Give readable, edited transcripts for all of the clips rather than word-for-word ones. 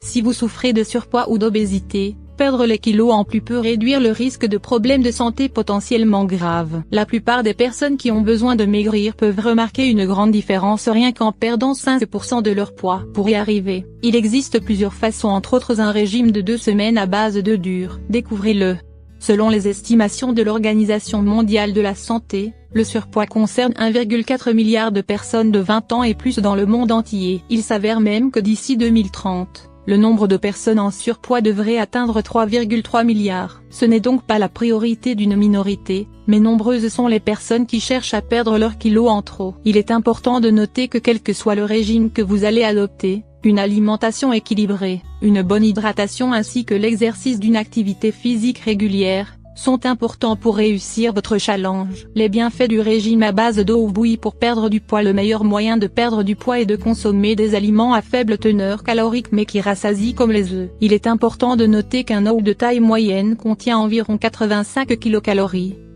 Si vous souffrez de surpoids ou d'obésité, perdre les kilos en plus peut réduire le risque de problèmes de santé potentiellement graves. La plupart des personnes qui ont besoin de maigrir peuvent remarquer une grande différence rien qu'en perdant 5% de leur poids. Pour y arriver, il existe plusieurs façons, entre autres un régime de 2 semaines à base d'œufs durs. Découvrez-le. Selon les estimations de l'Organisation mondiale de la santé, le surpoids concerne 1,4 milliard de personnes de 20 ans et plus dans le monde entier. Il s'avère même que d'ici 2030, le nombre de personnes en surpoids devrait atteindre 3,3 milliards. Ce n'est donc pas la priorité d'une minorité, mais nombreuses sont les personnes qui cherchent à perdre leurs kilos en trop. Il est important de noter que quel que soit le régime que vous allez adopter, une alimentation équilibrée, une bonne hydratation ainsi que l'exercice d'une activité physique régulière, sont importants pour réussir votre challenge. Les bienfaits du régime à base d'eau bouillie pour perdre du poids. Le meilleur moyen de perdre du poids est de consommer des aliments à faible teneur calorique mais qui rassasient comme les œufs. Il est important de noter qu'un œuf de taille moyenne contient environ 85 kcal.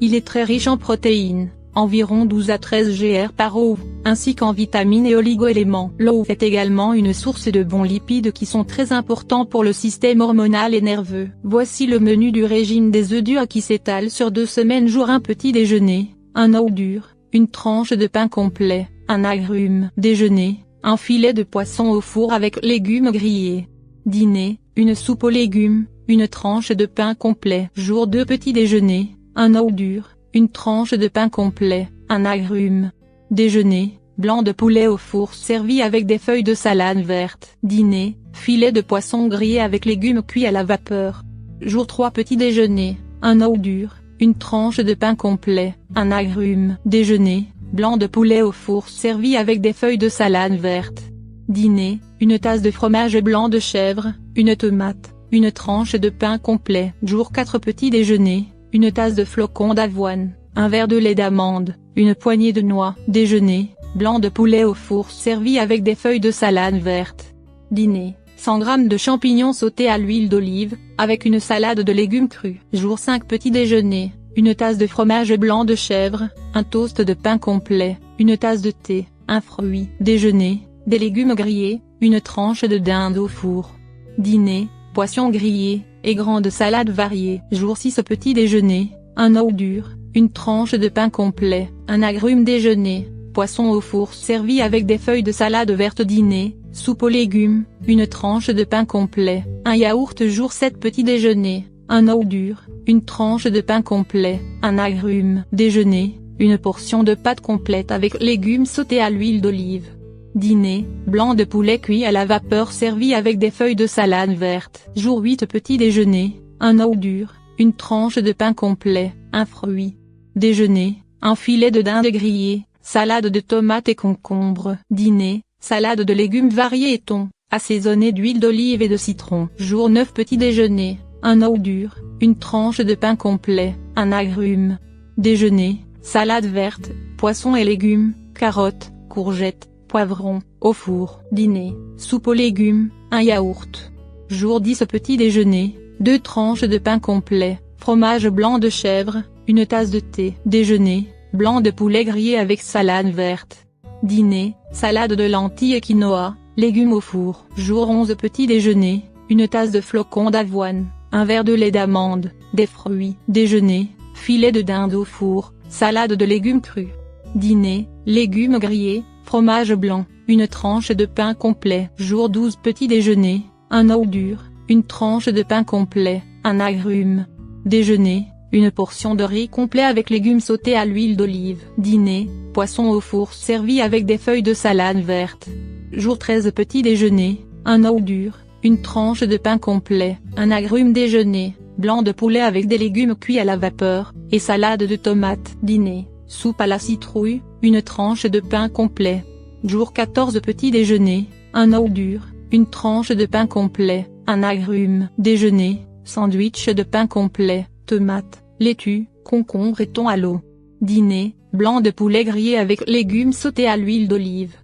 Il est très riche en protéines, environ 12 à 13 Gr par œuf, ainsi qu'en vitamines et oligo-éléments. L'œuf est également une source de bons lipides qui sont très importants pour le système hormonal et nerveux. Voici le menu du régime des œufs durs qui s'étale sur 2 semaines. Jour 1, petit déjeuner, un œuf dur, une tranche de pain complet, un agrume. Déjeuner, un filet de poisson au four avec légumes grillés. Dîner, une soupe aux légumes, une tranche de pain complet. Jour 2, petit déjeuner, un œuf dur, une tranche de pain complet, un agrume. Déjeuner, blanc de poulet au four servi avec des feuilles de salade verte. Dîner, filet de poisson grillé avec légumes cuits à la vapeur. Jour 3, petit déjeuner, un œuf dur, une tranche de pain complet, un agrume. Déjeuner, blanc de poulet au four servi avec des feuilles de salade verte. Dîner, une tasse de fromage blanc de chèvre, une tomate, une tranche de pain complet. Jour 4, petit déjeuner, une tasse de flocons d'avoine, un verre de lait d'amande, une poignée de noix. Déjeuner, blanc de poulet au four servi avec des feuilles de salade verte. Dîner, 100 g de champignons sautés à l'huile d'olive, avec une salade de légumes crus. Jour 5, petit déjeuner, une tasse de fromage blanc de chèvre, un toast de pain complet, une tasse de thé, un fruit. Déjeuner, des légumes grillés, une tranche de dinde au four. Dîner, poisson grillé, et grande salade variée. Jour 6, petit déjeuner, un œuf dur, une tranche de pain complet, un agrume. Déjeuner, poisson au four servi avec des feuilles de salade verte. Dîner, soupe aux légumes, une tranche de pain complet, un yaourt. Jour 7, petit déjeuner, un œuf dur, une tranche de pain complet, un agrume. Déjeuner, une portion de pâte complète avec légumes sautés à l'huile d'olive. Dîner, blanc de poulet cuit à la vapeur servi avec des feuilles de salade verte. Jour 8, petit déjeuner, un œuf dur, une tranche de pain complet, un fruit. Déjeuner, un filet de dinde grillée, salade de tomates et concombres. Dîner, salade de légumes variés et thon, assaisonné d'huile d'olive et de citron. Jour 9, petit déjeuner, un œuf dur, une tranche de pain complet, un agrume. Déjeuner, salade verte, poisson et légumes, carottes, courgettes, poivrons, au four. Dîner, soupe aux légumes, un yaourt. Jour 10, petit déjeuner, 2 tranches de pain complet, fromage blanc de chèvre, une tasse de thé. Déjeuner, blanc de poulet grillé avec salade verte. Dîner, salade de lentilles et quinoa, légumes au four. Jour 11, petit déjeuner, une tasse de flocons d'avoine, un verre de lait d'amande, des fruits. Déjeuner, filet de dinde au four, salade de légumes crus. Dîner, légumes grillés, fromage blanc, une tranche de pain complet. Jour 12, petit déjeuner, un œuf dur, une tranche de pain complet, un agrume. Déjeuner, une portion de riz complet avec légumes sautés à l'huile d'olive. Dîner, poisson au four servi avec des feuilles de salade verte. Jour 13, petit déjeuner, un œuf dur, une tranche de pain complet, un agrume. Déjeuner, blanc de poulet avec des légumes cuits à la vapeur, et salade de tomates. Dîner, soupe à la citrouille, une tranche de pain complet. Jour 14, petit déjeuner, un œuf dur, une tranche de pain complet, un agrume. Déjeuner, sandwich de pain complet, tomates, laitue, concombre et thon à l'eau. Dîner, blanc de poulet grillé avec légumes sautés à l'huile d'olive.